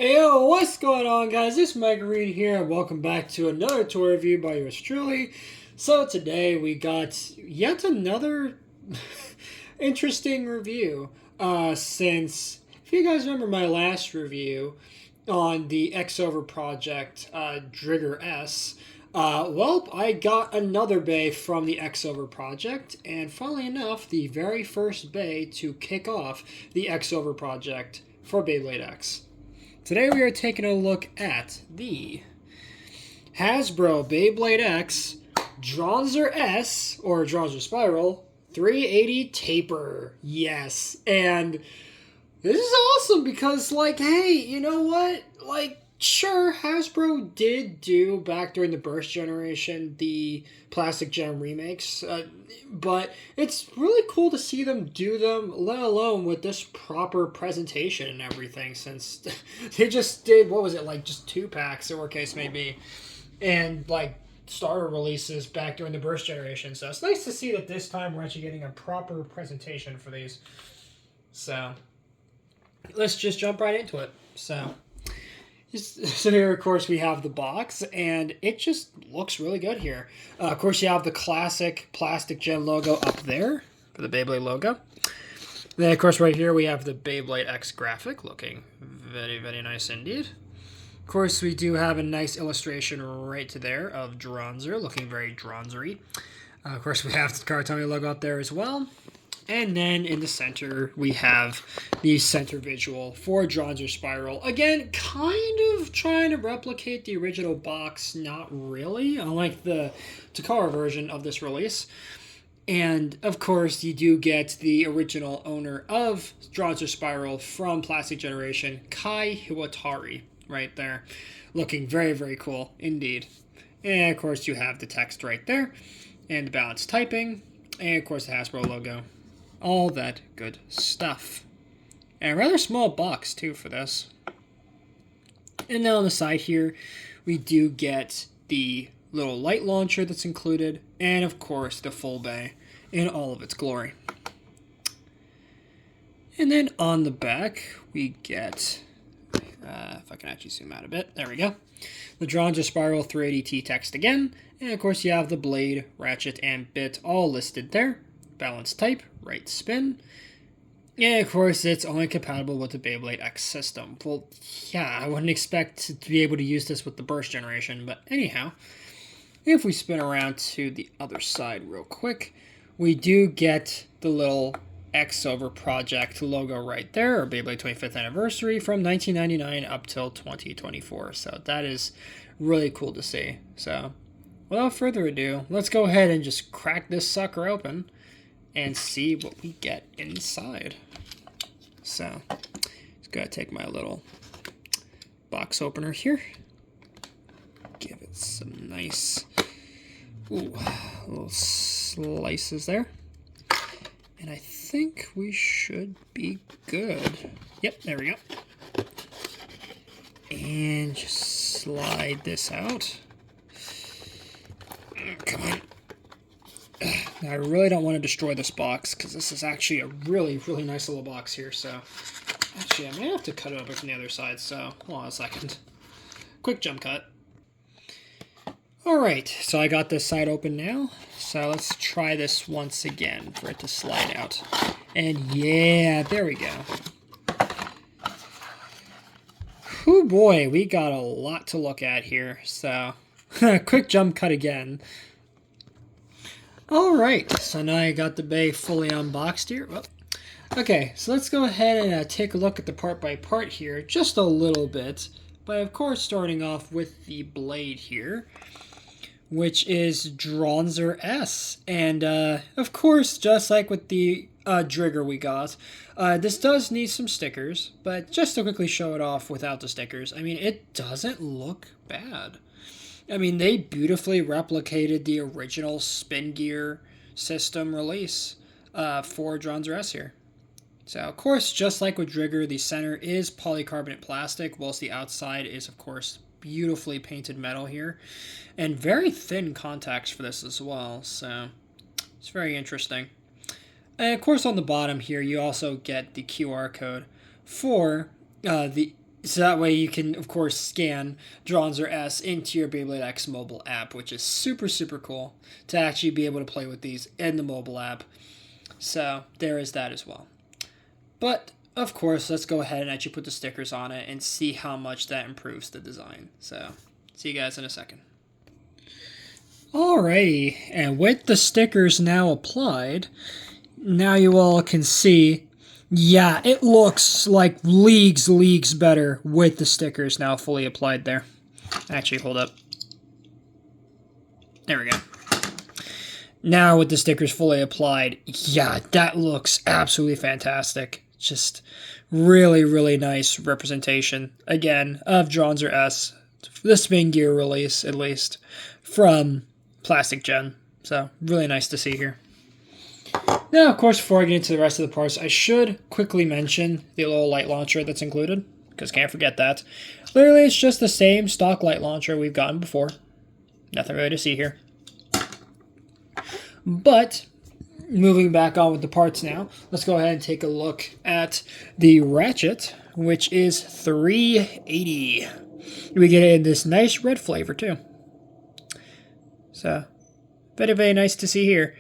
Hey, yo, what's going on, guys? This is MRGang here, and welcome back to another toy review by yours truly. So today we got yet another interesting review. Since if you guys remember my last review on the Xover project, Drigger S. Well, I got another bay from the Xover project, and funnily enough, the very first bay to kick off the Xover project for Beyblade X. Today we are taking a look at the Hasbro Beyblade X Dranzer S, or Dranzer Spiral, 380 Taper. Yes, and this is awesome because, like, hey, you know what? Like, sure, Hasbro did do, back during the Burst generation, the Plastic Gem remakes, but it's really cool to see them do them, let alone with this proper presentation and everything, since they just did, what was it, like, just 2-packs, or case may be, and, like, starter releases back during the Burst generation, so it's nice to see that this time we're actually getting a proper presentation for these. So let's just jump right into it. So here, of course, we have the box, and it just looks really good here. Of course, you have the classic Plastic Gem logo up there for the Beyblade logo. Then, of course, right here we have the Beyblade X graphic, looking very, very nice indeed. Of course, we do have a nice illustration right to there of Dranzer, looking very Dranzer-y. Of course, we have the Karatomi logo up there as well. And then in the center, we have the center visual for Dranzer Spiral. Again, kind of trying to replicate the original box, not really, unlike the Takara version of this release. And, of course, you do get the original owner of Dranzer Spiral from Plastic Generation, Kai Hiwatari, right there. Looking very, very cool indeed. And, of course, you have the text right there, and the balanced typing, and, of course, the Hasbro logo. All that good stuff. And a rather small box, too, for this. And then on the side here, we do get the little light launcher that's included, and, of course, the full bay in all of its glory. And then on the back, we get, if I can actually zoom out a bit, there we go. The Dranzer Spiral 380T text again, and, of course, you have the blade, ratchet, and bit all listed there. Balanced type, right spin. And of course, it's only compatible with the Beyblade X system. Well, yeah, I wouldn't expect to be able to use this with the Burst generation, but anyhow, if we spin around to the other side real quick, we do get the little Xover project logo right there, or Beyblade 25th anniversary from 1999 up till 2024. So that is really cool to see. So without further ado, let's go ahead and just crack this sucker open and see what we get inside. So, just gotta take my little box opener here. Give it some nice, little slices there. And I think we should be good. Yep, there we go. And just slide this out. Come on. Now, I really don't want to destroy this box, because this is actually a really, really nice little box here, so actually I may have to cut it open from the other side, so hold on a second. Quick jump cut. Alright, so I got this side open now, so let's try this once again for it to slide out. And yeah, there we go. Whew boy, we got a lot to look at here, so quick jump cut again. Alright, so now I got the bay fully unboxed here. Well, okay, so let's go ahead and take a look at the part by part here, just a little bit. But of course, starting off with the blade here, which is Dranzer S. And of course, just like with the Drigger we got, this does need some stickers, but just to quickly show it off without the stickers, I mean, it doesn't look bad. I mean, they beautifully replicated the original spin gear system release for Dranzer S here. So, of course, just like with Drigger, the center is polycarbonate plastic, whilst the outside is, of course, beautifully painted metal here. And very thin contacts for this as well, so it's very interesting. And, of course, on the bottom here, you also get the QR code for the So that way you can, of course, scan Dranzer S into your Beyblade X mobile app, which is super, super cool to actually be able to play with these in the mobile app. So there is that as well. But, of course, let's go ahead and actually put the stickers on it and see how much that improves the design. So, see you guys in a second. Alrighty, and with the stickers now applied, now you all can see, yeah, it looks like leagues better with the stickers now fully applied there. Actually, hold up. There we go. Now with the stickers fully applied, yeah, that looks absolutely fantastic. Just really, really nice representation, again, of Dranzer S. The spin gear release, at least, from Plastic Gen. So, really nice to see here. Now, of course, before I get into the rest of the parts, I should quickly mention the little light launcher that's included, because can't forget that. Literally, it's just the same stock light launcher we've gotten before. Nothing really to see here. But, moving back on with the parts now, let's go ahead and take a look at the ratchet, which is $380. We get it in this nice red flavor, too. So, very, very nice to see here.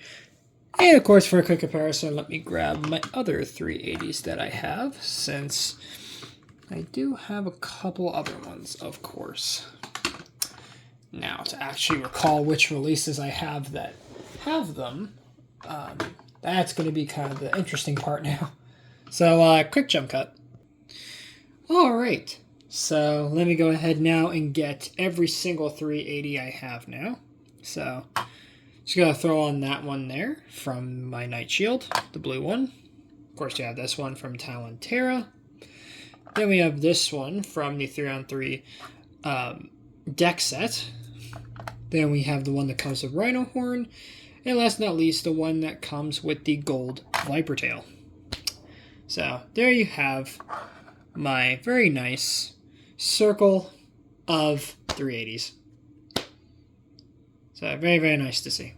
And, of course, for a quick comparison, let me grab my other 380s that I have, since I do have a couple other ones, of course. Now, to actually recall which releases I have that have them, that's going to be kind of the interesting part now. So, quick jump cut. Alright, so let me go ahead now and get every single 380 I have now. So, just going to throw on that one there from my Night Shield, the blue one. Of course, you have this one from Talon Terra. Then we have this one from the 3-on-3 deck set. Then we have the one that comes with Rhino Horn. And last but not least, the one that comes with the gold Viper Tail. So, there you have my very nice circle of 380s. So, very, very nice to see.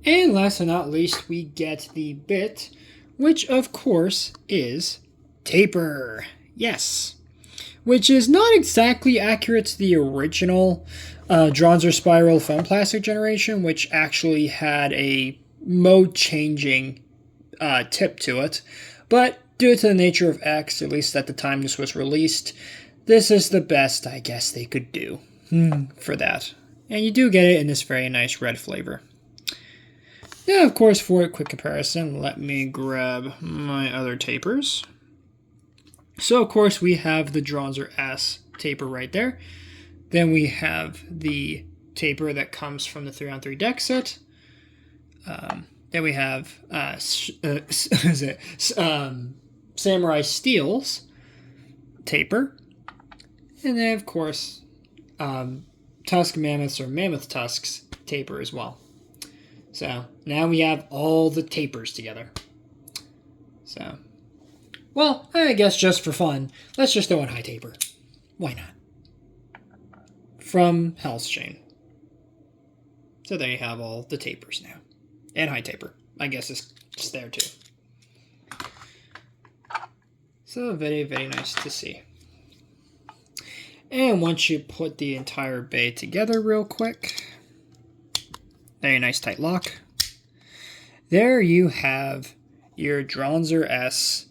And last but not least, we get the bit, which of course is taper. Yes. Which is not exactly accurate to the original Dranzer Spiral Foam Plastic generation, which actually had a mode-changing tip to it. But due to the nature of X, at least at the time this was released, this is the best I guess they could do for that. And you do get it in this very nice red flavor. Now, of course, for a quick comparison, let me grab my other tapers. So, of course, we have the Dranzer S taper right there. Then we have the taper that comes from the 3-on-3 deck set. Then we have Samurai Steel's taper. And then, of course, Tusk Mammoths or Mammoth Tusks taper as well. So, now we have all the tapers together. So, well, I guess just for fun, let's just throw in High Taper. Why not? From Hell's Chain. So there you have all the tapers now. And High Taper. I guess it's just there too. So very, very nice to see. And once you put the entire bay together real quick, very nice tight lock. There you have your Dranzer S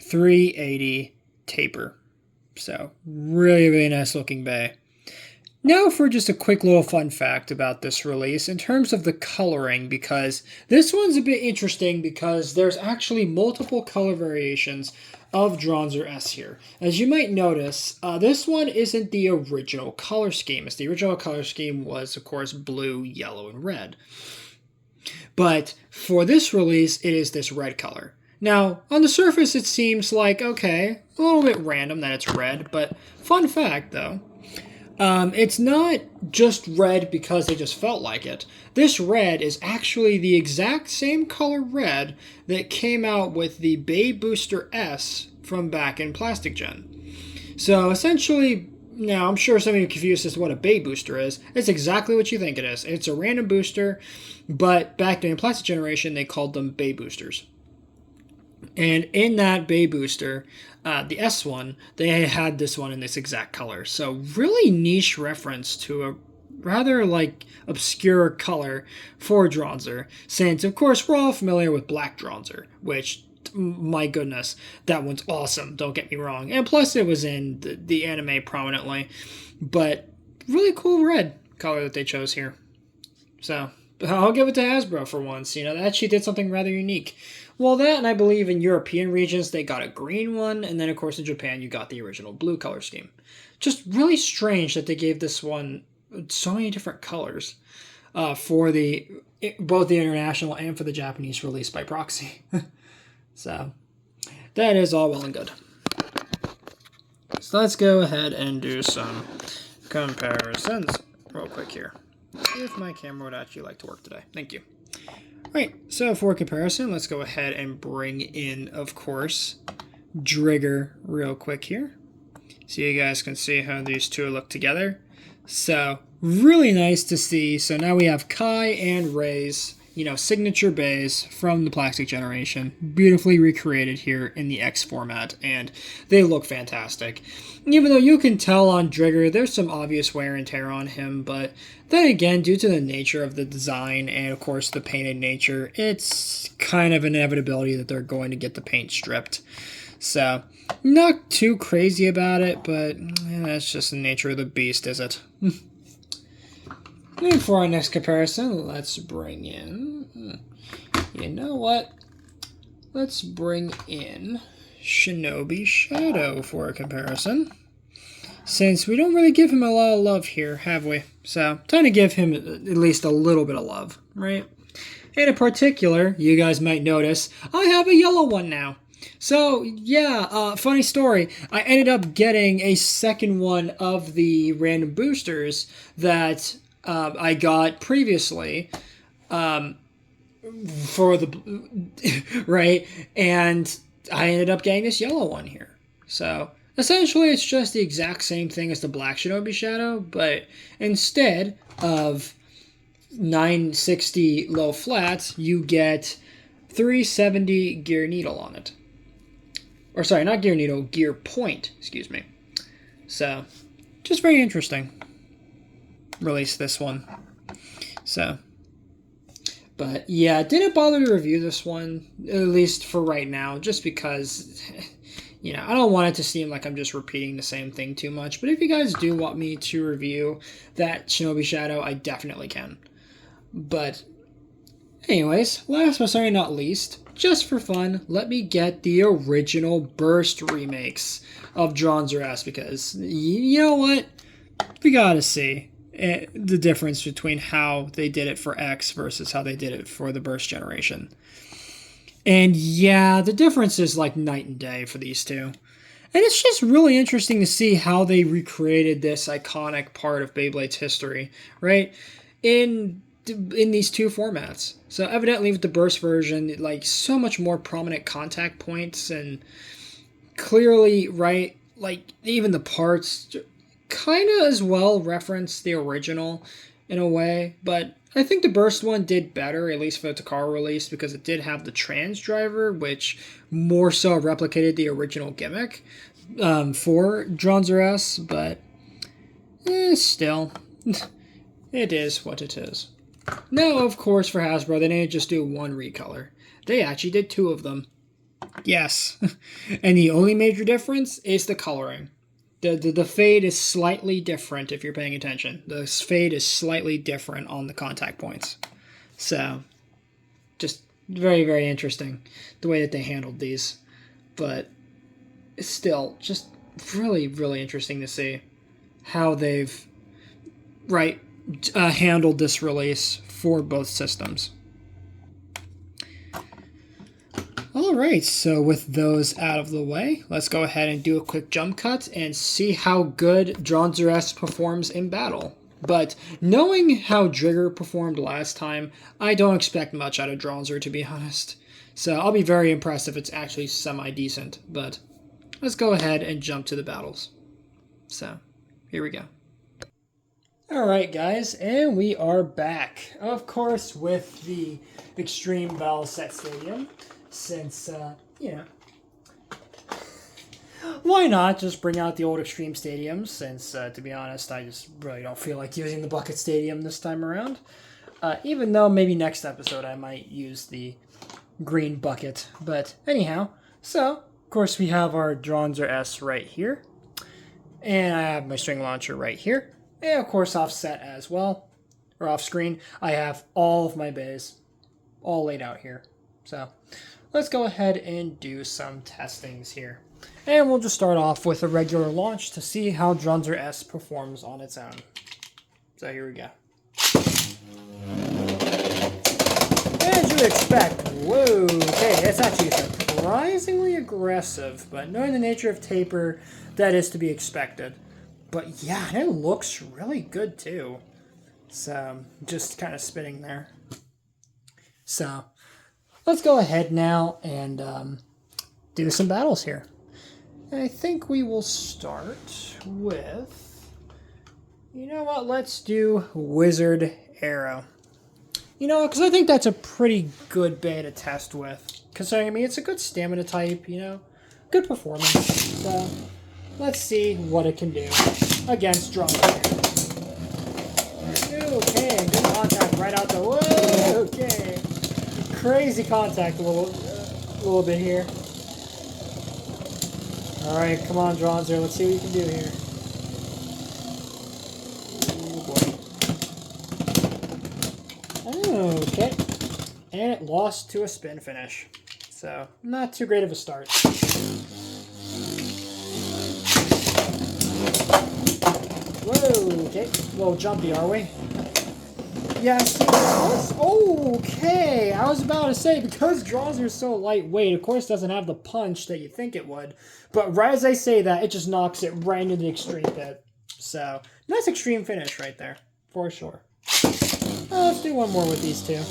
380 taper. So, really, really nice looking bay. Now for just a quick little fun fact about this release in terms of the coloring, because this one's a bit interesting because there's actually multiple color variations of Dranzer S here. As you might notice, this one isn't the original color scheme. The original color scheme was, of course, blue, yellow, and red. But for this release, it is this red color. Now, on the surface, it seems like, okay, a little bit random that it's red, but fun fact, though, it's not just red because they just felt like it. This red is actually the exact same color red that came out with the Bay Booster S from back in Plastic Gen. So, essentially, Now, I'm sure some of you are confused as to what a Bay booster is. It's exactly what you think it is. It's a random booster, but back during the plastic generation, they called them Bay boosters. And in that Bay booster, the S one, they had this one in this exact color. So really niche reference to a rather like obscure color for Dranzer, since of course we're all familiar with Black Dranzer, which, my goodness, that one's awesome, don't get me wrong. And plus it was in the anime prominently, but really cool red color that they chose here. So I'll give it to Hasbro for once. They actually did something rather unique. Well, that, and I believe in European regions they got a green one, and then of course in Japan you got the original blue color scheme. Just really strange that they gave this one so many different colors for both the international and for the Japanese release by proxy. So that is all well and good. So let's go ahead and do some comparisons real quick here. See if my camera would actually like to work today. Thank you. Alright, so for comparison, let's go ahead and bring in, of course, Dranzer real quick here. So you guys can see how these two look together. So, really nice to see. So now we have Kai and Ray's, signature bays from the plastic generation. Beautifully recreated here in the X format, and they look fantastic. Even though you can tell on Dranzer, there's some obvious wear and tear on him, but then again, due to the nature of the design and, of course, the painted nature, it's kind of an inevitability that they're going to get the paint stripped. So, not too crazy about it, but that's just the nature of the beast, is it? And for our next comparison, let's bring in... You know what? Let's bring in Shinobi Shadow for a comparison. Since we don't really give him a lot of love here, have we? So, time to give him at least a little bit of love, right? And in particular, you guys might notice, I have a yellow one now. So, yeah, funny story. I ended up getting a second one of the random boosters that I got previously for the... right? And I ended up getting this yellow one here. So, essentially, it's just the exact same thing as the Black Shinobi Shadow, but instead of 960 low flats, you get 370 gear needle on it. Or sorry, not gear needle, gear point, excuse me. So, just very interesting. Release this one. So, but yeah, didn't bother to review this one, at least for right now, just because, I don't want it to seem like I'm just repeating the same thing too much. But if you guys do want me to review that Shinobi Shadow, I definitely can. But anyways, last but certainly not least, just for fun, let me get the original Burst remakes of Dranzer S, because you know what? We gotta see the difference between how they did it for X versus how they did it for the Burst generation. And yeah, the difference is like night and day for these two. And it's just really interesting to see how they recreated this iconic part of Beyblade's history, right? In these two formats. So evidently with the Burst version, like so much more prominent contact points, and clearly, right, like even the parts kind of as well reference the original in a way, but I think the Burst one did better, at least for the Takara release, because it did have the trans driver, which more so replicated the original gimmick for Dranzer S, but still, it is what it is. Now, of course, for Hasbro, they didn't just do one recolor. They actually did two of them. Yes. And the only major difference is the coloring. The fade is slightly different if you're paying attention. The fade is slightly different on the contact points. So, just very, very interesting the way that they handled these. But it's still just really, really interesting to see how they've, handled this release for both systems. Alright, so with those out of the way, let's go ahead and do a quick jump cut and see how good Dranzer S performs in battle. But knowing how Dranzer performed last time, I don't expect much out of Dranzer, to be honest. So I'll be very impressed if it's actually semi-decent, but let's go ahead and jump to the battles. So, Here we go. Alright guys, and we are back. Of course with the Extreme Battle Set Stadium, since, you know, why not just bring out the old Extreme Stadiums, since, to be honest, I just really don't feel like using the Bucket Stadium this time around. Even though maybe next episode I might use the green bucket. But anyhow, so, of course we have our Dranzer S right here. And I have my string launcher right here. And of course offset as well, or off screen. I have all of my bays all laid out here. So let's go ahead and do some testings here. And we'll just start off with a regular launch to see how Dranzer S performs on its own. So here we go. As you would expect, whoa, okay, it's actually surprisingly aggressive, but knowing the nature of taper, that is to be expected. But yeah, it looks really good too. So, just kind of spinning there. So, let's go ahead now and do some battles here. And I think we will start with, you know what, let's do Wizard Arrow. You know, because I think that's a pretty good bay to test with. Considering, I mean, it's a good stamina type, you know, good performance. So, let's see what it can do against Dranzer. Okay, good contact right out the way. Okay, crazy contact a little bit here. All right, come on, Dranzer. Let's see what you can do here. Oh, boy. Okay, and it lost to a spin finish. So, not too great of a start. Whoa, okay. A little jumpy, are we? Yeah, see, okay. I was about to say, because Dranzer is so lightweight, of course doesn't have the punch that you think it would. But right as I say that, it just knocks it right into the extreme pit. So, nice extreme finish right there, for sure. Let's do one more with these two.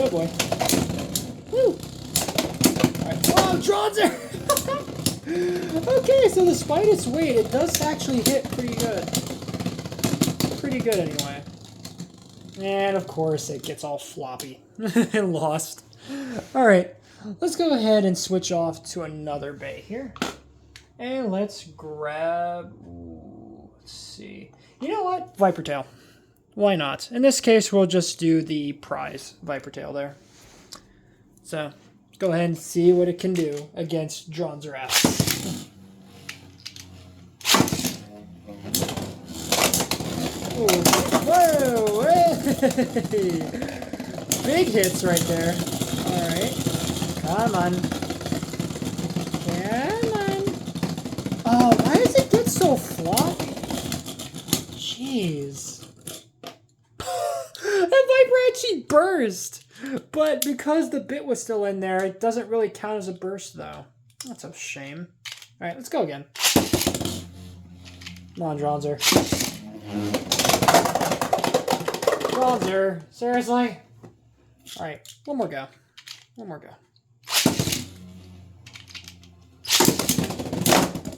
Oh boy. Woo! Alright. Whoa, Dranzer! Okay, so despite its weight, it does actually hit pretty good. Pretty good anyway. And of course, it gets all floppy and lost. Alright, let's go ahead and switch off to another bay here. And let's grab, let's see. You know what? Viper Tail. Why not? In this case, we'll just do the prize Viper Tail there. So, go ahead and see what it can do against Dranzer S. Whoa! Hey! Big hits right there. Alright. Come on. Come on. Oh, why does it get so floppy? Jeez. That Viper actually burst! But because the bit was still in there, it doesn't really count as a burst, though. That's a shame. Alright, let's go again. Come on, Dranzer. Dranzer, seriously? Alright, one more go. One more go.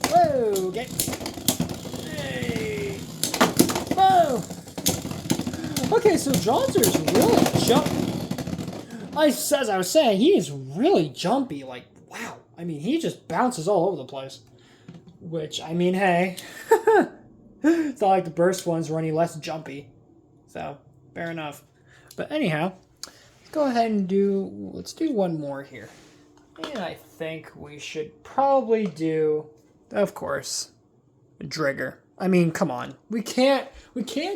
Whoa, okay. Hey. Whoa! Okay, so Dranzer's really jumpy. As I was saying, he is really jumpy. Like, wow. I mean, he just bounces all over the place. Which, I mean, hey. It's not like the burst ones were any less jumpy. So, fair enough. But anyhow, let's go ahead and let's do one more here. And I think we should probably do, of course, a Drigger. I mean, come on. We can't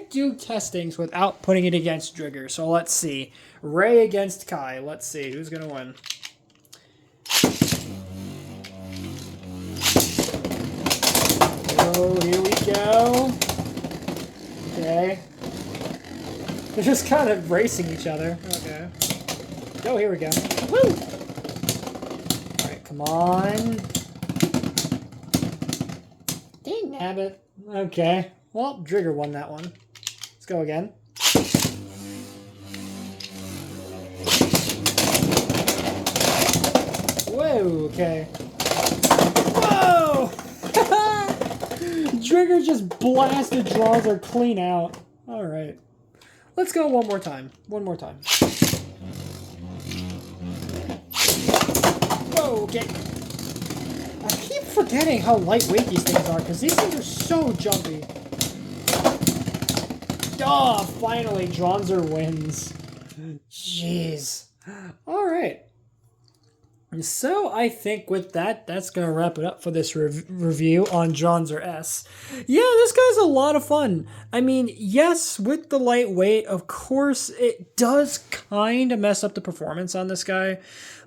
do testings without putting it against Drigger. So let's see. Ray against Kai. Let's see who's gonna win. Oh, here we go. Okay. They're just kind of racing each other. Okay. Oh, here we go. Woo! Alright, come on. Dang nabbit. Okay. Well, Drigger won that one. Let's go again. Whoa, okay. Whoa! Trigger just blasted Dranzer clean out. Alright. Let's go one more time. One more time. Whoa, okay. I keep forgetting how lightweight these things are, because these things are so jumpy. Oh, finally, Dranzer wins. Jeez. Alright. So I think with that, that's going to wrap it up for this review on Dranzer S. Yeah, this guy's a lot of fun. I mean, yes, with the lightweight, of course, it does kind of mess up the performance on this guy.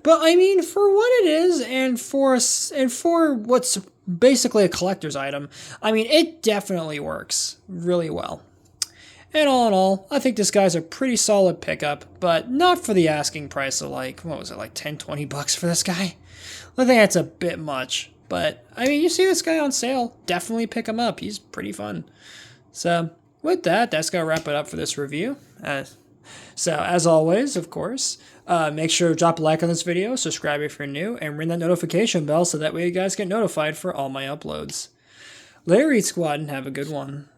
But I mean, for what it is and for what's basically a collector's item, I mean, it definitely works really well. And all in all, I think this guy's a pretty solid pickup, but not for the asking price of like, what was it, like 10, 20 bucks for this guy? I think that's a bit much. But, I mean, you see this guy on sale, definitely pick him up. He's pretty fun. So, with that, that's going to wrap it up for this review. So, as always, of course, make sure to drop a like on this video, subscribe if you're new, and ring that notification bell so that way you guys get notified for all my uploads. Later, Eat Squad, and have a good one.